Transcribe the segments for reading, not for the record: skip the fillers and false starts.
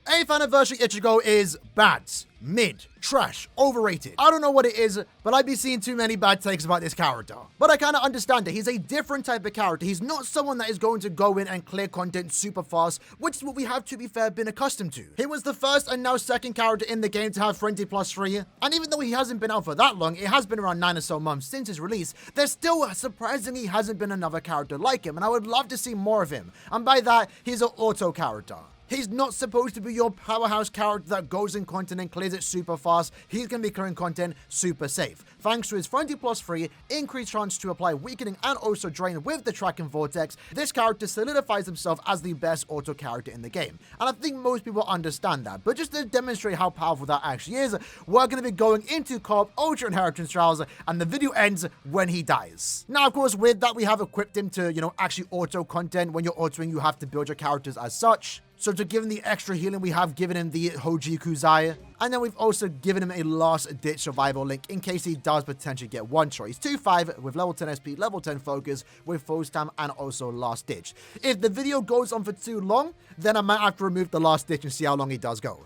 8th Anniversary Ichigo is bad, mid, trash, overrated. I don't know what it is, but I've been seeing too many bad takes about this character. But I kind of understand it. He's a different type of character. He's not someone that is going to go in and clear content super fast, which is what we have, to be fair, been accustomed to. He was the first and now second character in the game to have Frenzy plus 3, and even though he hasn't been out for that long, it has been around 9 or so months since his release, there still surprisingly hasn't been another character like him, and I would love to see more of him. And by that, he's an auto character. He's not supposed to be your powerhouse character that goes in content and clears it super fast. He's going to be clearing content super safe. Thanks to his Frenzy plus 3, increased chance to apply weakening and also drain with the tracking vortex, this character solidifies himself as the best auto character in the game. And I think most people understand that. But just to demonstrate how powerful that actually is, we're going to be going into co-op Ultra Inheritance Trials, and the video ends when he dies. Now, of course, with that, we have equipped him to, actually auto content. When you're autoing, you have to build your characters as such. So to give him the extra healing, we have given him the Hojiku Zai. And then we've also given him a last-ditch survival link in case he does potentially get one shot. He's 2-5 with level 10 SP, level 10 focus, with full stam and also last ditch. If the video goes on for too long, then I might have to remove the last ditch and see how long he does go.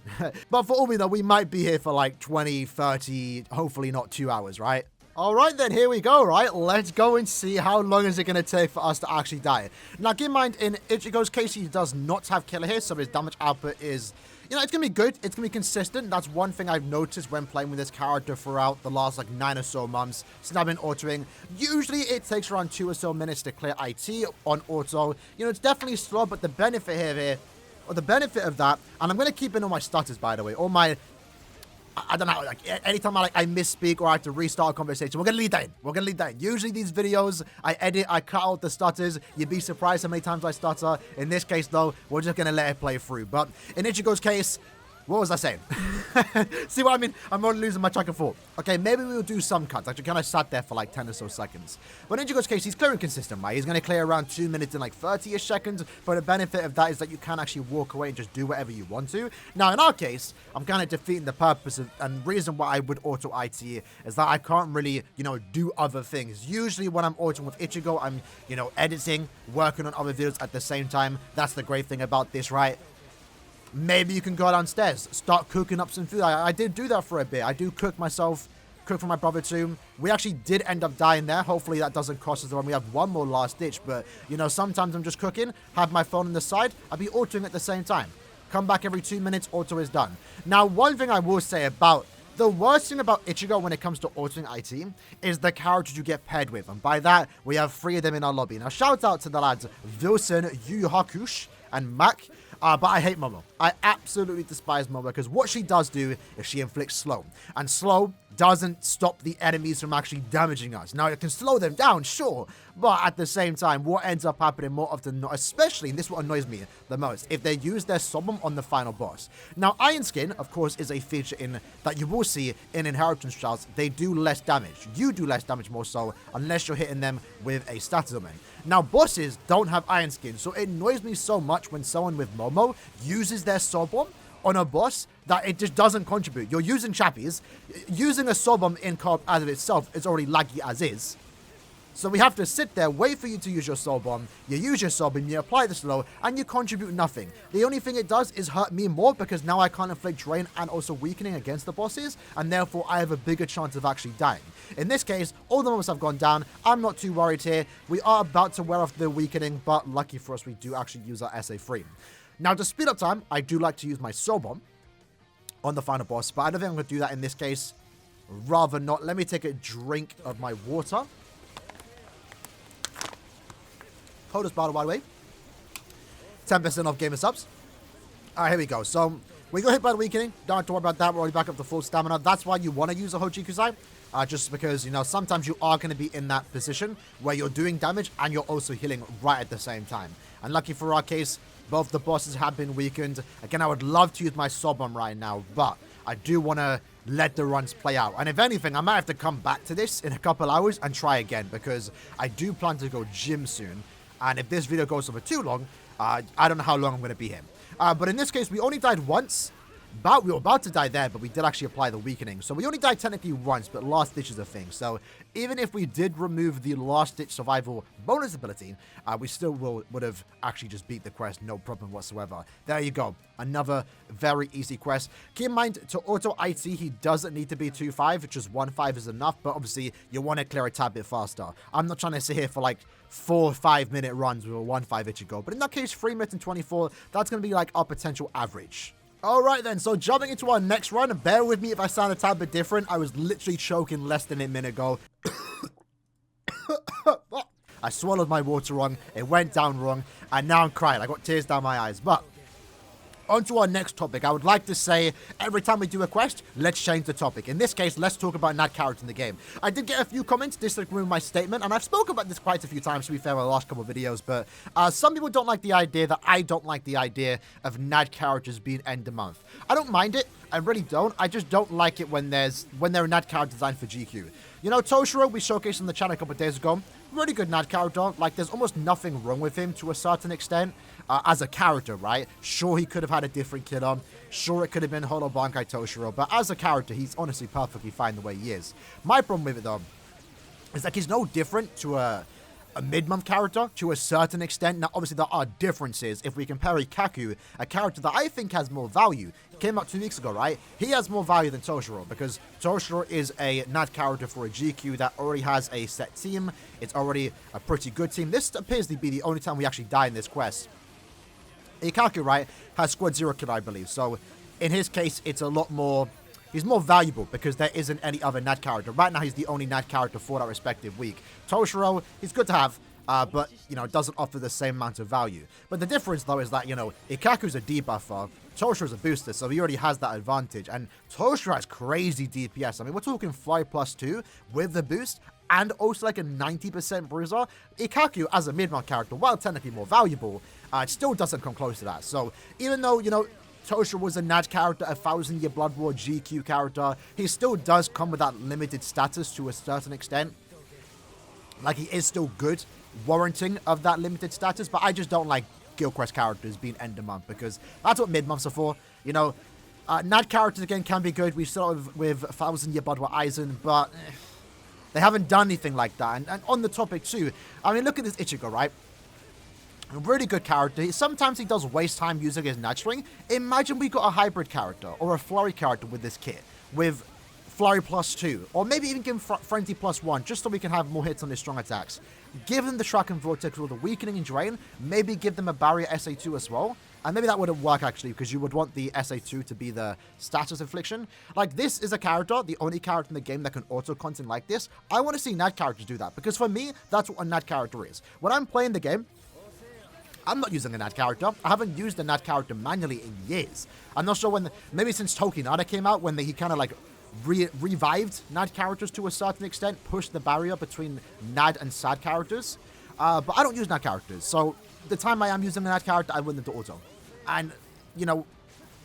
But for all we know, we might be here for like 20, 30, hopefully not 2 hours, right? All right, then, here we go, right? Let's go and see how long is it going to take for us to actually die. Now, keep in mind, in Ichigo's case, he does not have killer here, so his damage output is, it's going to be good. It's going to be consistent. That's one thing I've noticed when playing with this character throughout the last, 9 or so months since I've been autoing. Usually, it takes around 2 or so minutes to clear IT on auto. It's definitely slow, but the benefit here, or the benefit of that, and I'm going to keep in all my stutters, by the way, all my... I don't know, anytime I misspeak or I have to restart a conversation, we're going to leave that in. Usually these videos, I edit, I cut out the stutters. You'd be surprised how many times I stutter. In this case, though, we're just going to let it play through. But in Ichigo's case, what was I saying? See what I mean? I'm only losing my track of thought. Okay, maybe we'll do some cuts. Actually, kind of sat there for 10 or so seconds. But in Ichigo's case, he's clearing consistent, right? He's going to clear around 2 minutes and 30-ish seconds. But the benefit of that is that you can actually walk away and just do whatever you want to. Now, in our case, I'm kind of defeating the purpose of, and reason why I would auto IT is that I can't really, do other things. Usually when I'm autoing with Ichigo, I'm, editing, working on other videos at the same time. That's the great thing about this, right? Maybe you can go downstairs, start cooking up some food. I did do that for a bit. I do cook myself, cook for my brother too. We actually did end up dying there. Hopefully that doesn't cost us the run. We have one more last ditch, but, sometimes I'm just cooking, have my phone on the side. I'll be autoing at the same time. Come back every 2 minutes, auto is done. Now, one thing I will say about... The worst thing about Ichigo when it comes to autoing IT is the characters you get paired with. And by that, we have 3 of them in our lobby. Now, shout out to the lads Wilson, Yu Hakush, and Mac. But I hate Momo. I absolutely despise Momo because what she does do is she inflicts slow. And slow doesn't stop the enemies from actually damaging us. Now, it can slow them down, sure. But at the same time, what ends up happening more often than not, especially, and this is what annoys me the most, if they use their Sobom on the final boss. Now, Iron Skin, of course, is a feature that you will see in Inheritance Trials. They do less damage. You do less damage more so, unless you're hitting them with a status element. Now, bosses don't have Iron Skin, so it annoys me so much when someone with Momo uses their Sobom on a boss that it just doesn't contribute. You're using Chappies. Using a Sobom in co-op as of itself is already laggy as is. So we have to sit there, wait for you to use your Soul Bomb. You use your Soul Bomb, you apply the slow, and you contribute nothing. The only thing it does is hurt me more because now I can't inflict drain and also weakening against the bosses, and therefore I have a bigger chance of actually dying. In this case, all the moments have gone down. I'm not too worried here. We are about to wear off the weakening, but lucky for us, we do actually use our SA3. Now, to speed up time, I do like to use my Soul Bomb on the final boss, but I don't think I'm going to do that in this case. Rather not. Let me take a drink of my water. Hodus battle, by the way. 10% off gamer subs. Alright, here we go. So, we got hit by the weakening. Don't have to worry about that. We're already back up to full stamina. That's why you want to use a Hojiku Zai. Just because, sometimes you are going to be in that position where you're doing damage and you're also healing right at the same time. And lucky for our case, both the bosses have been weakened. Again, I would love to use my Sobom right now, but I do want to let the runs play out. And if anything, I might have to come back to this in a couple hours and try again because I do plan to go gym soon. And if this video goes on for too long, I don't know how long I'm going to be here. But in this case, we only died once. We were about to die there, but we did actually apply the weakening. So we only died technically once, but last ditch is a thing. So even if we did remove the last ditch survival bonus ability, we still would have actually just beat the quest, no problem whatsoever. There you go. Another very easy quest. Keep in mind, to auto IT, he doesn't need to be 2-5. Just 1-5 is enough, but obviously you want to clear a tad bit faster. I'm not trying to sit here for like 4 5-minute runs with a 1-5 Ichigo, but in that case, 3 minutes and 24, that's going to be like our potential average. Alright then, so jumping into our next run, bear with me if I sound a tad bit different. I was literally choking less than a minute ago. I swallowed my water wrong, it went down wrong, and now I'm crying. I got tears down my eyes, but on to our next topic. I would like to say, every time we do a quest, let's change the topic. In this case, let's talk about Nad characters in the game. I did get a few comments disagreeing with my statement, and I've spoken about this quite a few times, to be fair, in the last couple of videos, but some people don't like the idea that I don't like the idea of Nad characters being end of month. I don't mind it. I really don't. I just don't like it when there are Nad characters designed for GQ. You know, Toshiro, we showcased on the channel a couple of days ago. Really good Nad character. Like, there's almost nothing wrong with him to a certain extent. As a character, right? Sure, he could have had a different killer. Sure, it could have been Holo Bankai Toshiro. But as a character, he's honestly perfectly fine the way he is. My problem with it, though, is that he's no different to a mid-month character to a certain extent. Now, obviously, there are differences. If we compare Ikaku, a character that I think has more value, came out 2 weeks ago, right? He has more value than Toshiro because Toshiro is a Nad character for a GQ that already has a set team. It's already a pretty good team. This appears to be the only time we actually die in this quest. Ikaku, right, has squad 0 kill, I believe. So, in his case, it's a lot more... He's more valuable because there isn't any other Nad character. Right now, he's the only Nad character for that respective week. Toshiro, he's good to have, but, you know, doesn't offer the same amount of value. But the difference, though, is that, you know, Ikaku's a debuffer, Toshiro's a booster, so he already has that advantage. And Toshiro has crazy DPS. I mean, we're talking Fly +2 with the boost, and also like a 90% bruiser. Ikaku, as a mid-month character, while technically more valuable, it still doesn't come close to that. So, even though, you know, Toshiro was a Nad character, a 1000-year Blood War GQ character, he still does come with that limited status to a certain extent. Like, he is still good, warranting of that limited status, but I just don't like Guild Quest characters being end of month, because that's what mid-months are for. You know, Nad characters, again, can be good. We started with 1000-year Blood War Aizen, but they haven't done anything like that. And on the topic, too, I mean, look at this Ichigo, right? A really good character. Sometimes he does waste time using his Nad string. Imagine we got a hybrid character or a flurry character with this kit, with flurry +2, or maybe even give him frenzy +1, just so we can have more hits on his strong attacks. Give them the track and vortex with the weakening and drain. Maybe give them a barrier SA2 as well. And maybe that wouldn't work, actually, because you would want the SA2 to be the status infliction. Like, this is a character, the only character in the game that can auto-content like this. I want to see Nad characters do that, because for me, that's what a Nad character is. When I'm playing the game, I'm not using a Nad character. I haven't used a Nad character manually in years. I'm not sure when, maybe since Tokinada came out, when he kind of like revived Nad characters to a certain extent, pushed the barrier between Nad and Sad characters. But I don't use Nad characters. So the time I am using a Nad character, I went into auto. And, you know,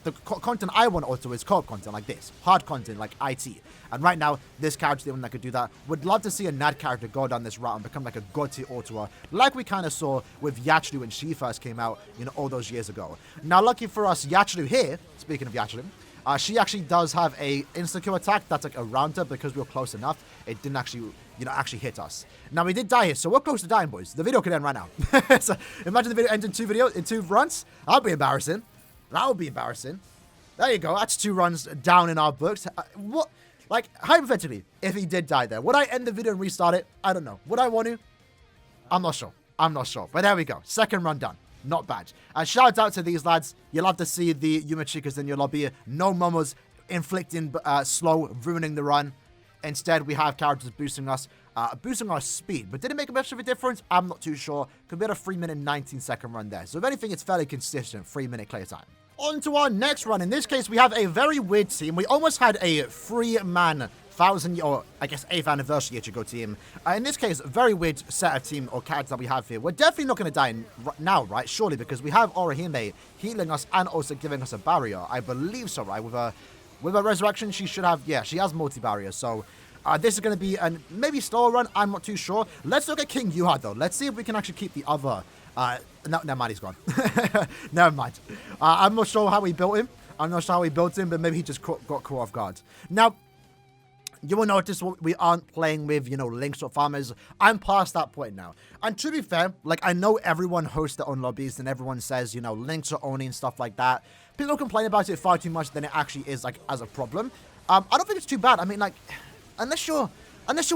the content I want to auto is co-op content like this. Hard content like IT. And right now, this character is the one that could do that. Would love to see a Nad character go down this route and become like a god tier autoer, like we kind of saw with Yachiru when she first came out, you know, all those years ago. Now, lucky for us, Yachiru here, speaking of Yachiru, she actually does have a insta-kill attack that's like around her because we were close enough. It didn't actually, you know, actually hit us. Now, we did die here, so we're close to dying, boys. The video could end right now. So, imagine the video ends in two runs. That'll be embarrassing. That would be embarrassing. There you go. That's 2 runs down in our books. What? Like, hypothetically, if he did die there, would I end the video and restart it? I don't know. Would I want to? I'm not sure. I'm not sure. But there we go. 2nd run done. Not bad. And shout out to these lads. You'll love to see the Yumachikas in your lobby. No momos inflicting slow, ruining the run. Instead, we have characters boosting us, boosting our speed. But did it make much of a difference? I'm not too sure. Could be at a 3-minute 19-second run there. So if anything, it's fairly consistent. 3-minute clear time. On to our next run. In this case, we have a very weird team. We almost had a 3-man 1000, or I guess 8th anniversary Ichigo team. In this case, very weird set of team or characters that we have here. We're definitely not going to die now, right? Surely, because we have Aaroniero healing us and also giving us a barrier. I believe so, right? With a resurrection, she should have, yeah, she has multi-barrier. So this is going to be a maybe slower run. I'm not too sure. Let's look at King Yuha, though. Let's see if we can actually keep the other... no, never mind, he's gone. Never mind. I'm not sure how we built him. I'm not sure how he built him, but maybe he just got caught off guard. Now, you will notice we aren't playing with, links or farmers. I'm past that point now. And to be fair, like, I know everyone hosts their own lobbies and everyone says, links are only and stuff like that. People complain about it far too much than it actually is, like, as a problem. I don't think it's too bad. I mean, like, unless you're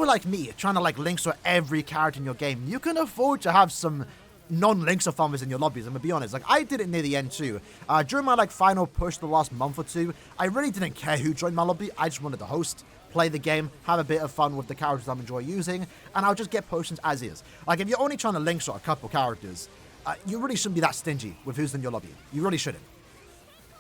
like me, trying to, like, links for every character in your game, you can afford to have some non-links or farmers in your lobbies. I'm gonna be honest, like, I did it near the end too. During my, like, final push the last month or two, I really didn't care who joined my lobby. I just wanted to host, play the game, have a bit of fun with the characters I'm enjoy using, and I'll just get potions as is. Like, if you're only trying to link shot a couple characters, you really shouldn't be that stingy with who's in your lobby. You really shouldn't.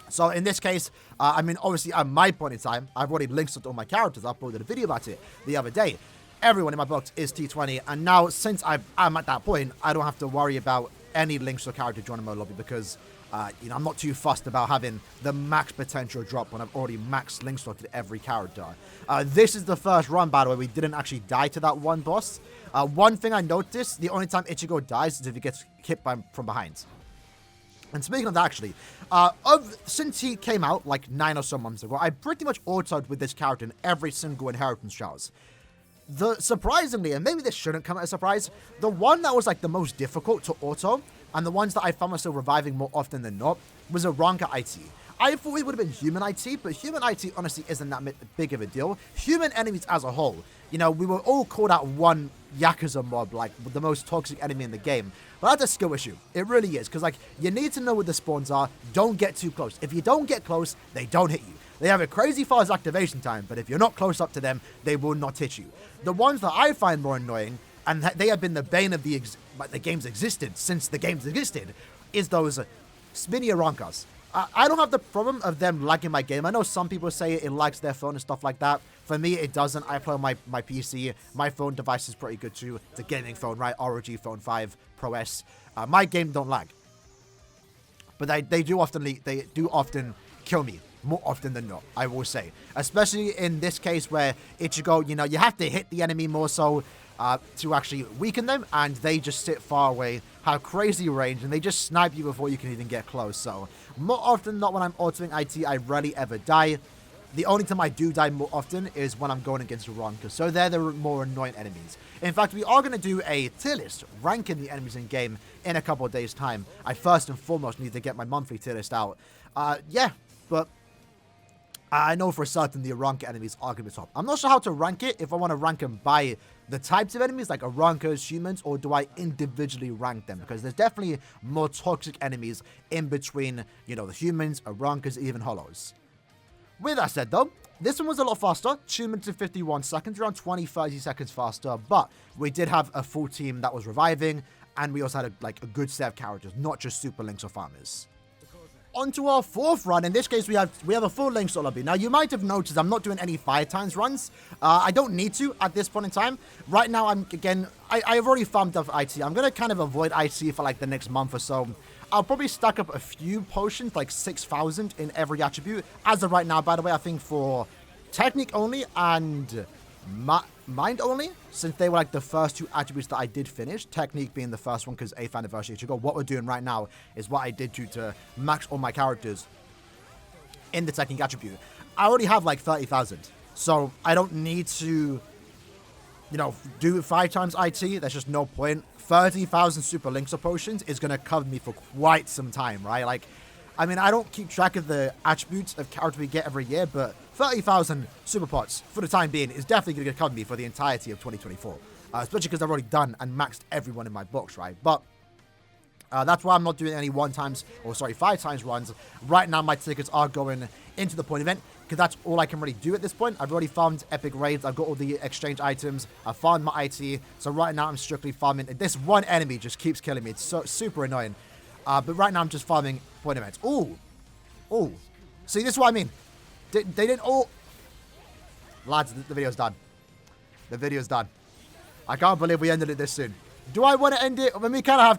So in this case, I mean, obviously at my point in time, I've already linked to all my characters. I uploaded a video about it the other day. Everyone in my box is T20, and now since I'm at that point, I don't have to worry about any links to a character joining my lobby because, I'm not too fussed about having the max potential drop when I've already max link slotted every character. This is the first run, by the way. We didn't actually die to that one boss. One thing I noticed, the only time Ichigo dies is if he gets hit from behind. And speaking of that, actually, since he came out like 9 or so months ago, I pretty much autoed with this character in every single inheritance trials. Surprisingly, and maybe this shouldn't come as a surprise, the one that was like the most difficult to auto, and the ones that I found myself reviving more often than not, was Aaroniero IT. I thought it would have been human IT, but human IT honestly isn't that big of a deal. Human enemies as a whole, we were all called out one Yakuza mob, like the most toxic enemy in the game. But that's a skill issue. It really is, because like you need to know where the spawns are. Don't get too close. If you don't get close, they don't hit you. They have a crazy fast activation time, but if you're not close up to them, they will not hit you. The ones that I find more annoying, and they have been the bane of the game's existence since the game's existed, is those spinny Aaroniers. I don't have the problem of them lagging my game. I know some people say it lags their phone and stuff like that. For me, it doesn't. I play on my PC. My phone device is pretty good too. It's a gaming phone, right? ROG Phone 5 Pro S. My game don't lag. But they do often kill me. More often than not, I will say. Especially in this case where Ichigo, you have to hit the enemy more so to actually weaken them, and they just sit far away, have crazy range, and they just snipe you before you can even get close. So more often than not, when I'm autoing IT, I rarely ever die. The only time I do die more often is when I'm going against Aaroniero, so they're the more annoying enemies. In fact, we are going to do a tier list ranking the enemies in game in a couple of days' time. I first and foremost need to get my monthly tier list out. But I know for certain the Aaroniero enemies are going to be top. I'm not sure how to rank it, if I want to rank them by the types of enemies, like Aaronios, humans, or do I individually rank them? Because there's definitely more toxic enemies in between, the humans, Aaronios, even Hollows. With that said, though, this one was a lot faster, 2 minutes and 51 seconds, around 20-30 seconds faster, but we did have a full team that was reviving, and we also had a good set of characters, not just super links or farmers. On to our fourth run. In this case, we have a full link lobby. Now, you might have noticed I'm not doing any 5 times runs. I don't need to at this point in time. Right now, I've already farmed up IT. I'm going to kind of avoid IT for like the next month or so. I'll probably stack up a few potions, like 6,000 in every attribute. As of right now, by the way, I think for Technique only and Mind only, since they were like the first 2 attributes that I did finish, Technique being the first one because 8th Anniversary Ichigo. What we're doing right now is what I did to max all my characters in the Technique attribute. I already have like 30,000, so I don't need to, do 5 times IT. There's just no point. 30,000 super links or potions is going to cover me for quite some time, right? I don't keep track of the attributes of characters we get every year, but 30,000 super pots for the time being is definitely going to cover me for the entirety of 2024. Especially because I've already done and maxed everyone in my box, right? But that's why I'm not doing any 5 times runs. Right now, my tickets are going into the point event because that's all I can really do at this point. I've already farmed epic raids. I've got all the exchange items. I've farmed my IT. So right now, I'm strictly farming. This one enemy just keeps killing me. It's so super annoying. But right now, I'm just farming point events. Ooh. See, this is what I mean. They didn't all... Lads, the video's done. The video's done. I can't believe we ended it this soon. Do I want to end it? I mean, we kind of have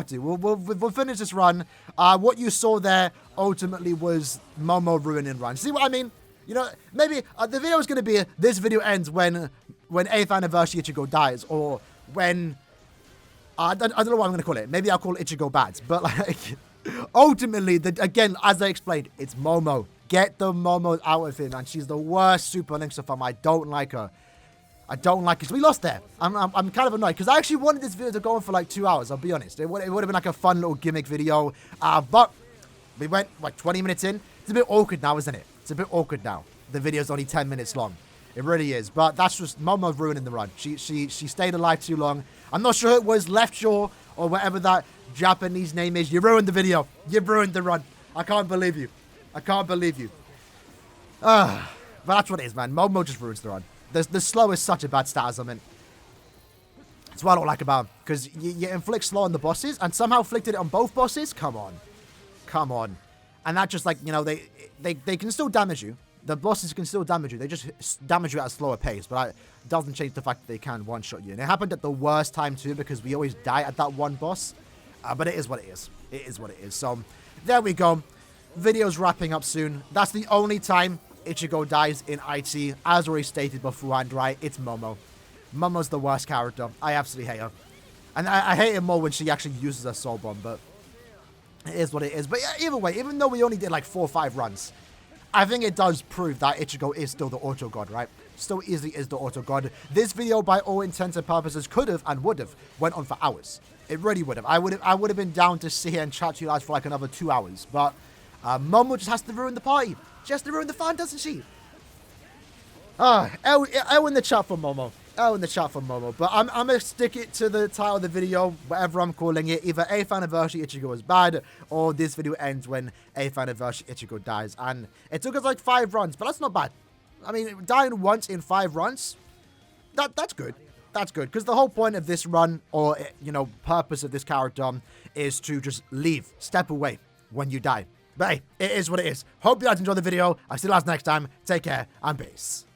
to. We'll finish this run. What you saw there ultimately was Momo ruining run. See what I mean? Maybe the video is going to be this video ends when 8th Anniversary Ichigo dies, or when... I don't know what I'm going to call it. Maybe I'll call it Ichigo bad. But Ultimately, again, as I explained, it's Momo. Get the Momo out of him, and she's the worst Super Link so far. I don't like her. I don't like it. So we lost there. I'm kind of annoyed because I actually wanted this video to go on for like 2 hours. I'll be honest. It would have been like a fun little gimmick video. But we went like 20 minutes in. It's a bit awkward now, isn't it? It's a bit awkward now. The video's only 10 minutes long. It really is. But that's just Momo ruining the run. She stayed alive too long. I'm not sure it was left jaw or whatever that Japanese name is. You ruined the video. You ruined the run. I can't believe you. I can't believe you. But that's what it is, man. Momo just ruins the run. The slow is such a bad stat as I mean. That's what I don't like about him. Because you inflict slow on the bosses and somehow inflicted it on both bosses? Come on. Come on. And that just like, you know, they can still damage you. The bosses can still damage you. They just damage you at a slower pace. But it doesn't change the fact that they can one-shot you. And it happened at the worst time too because we always die at that one boss. But it is what it is. It is what it is. So there we go. Video's wrapping up soon. That's the only time Ichigo dies in IT. As already stated beforehand, right? It's Momo. Momo's the worst character. I absolutely hate her. And I hate her more when she actually uses her soul bomb. But it is what it is. But yeah, either way, even though we only did like 4 or 5 runs, I think it does prove that Ichigo is still the auto god, right? Still easily is the auto god. This video, by all intents and purposes, could have and would have went on for hours. It really would have. I would have been down to sit here and chat to you guys for like another 2 hours. But Momo just has to ruin the party. She has to ruin the fun, doesn't she? L in the chat for Momo. L in the chat for Momo. But I'm going to stick it to the title of the video, whatever I'm calling it. Either 8th Anniversary Ichigo is bad, or this video ends when 8th Anniversary Ichigo dies. And it took us like 5 runs, but that's not bad. I mean, dying once in 5 runs, that's good. That's good. Because the whole point of this run, or, you know, purpose of this character is to just leave, step away when you die. But hey, it is what it is. Hope you guys enjoyed the video. I'll see you guys next time. Take care and peace.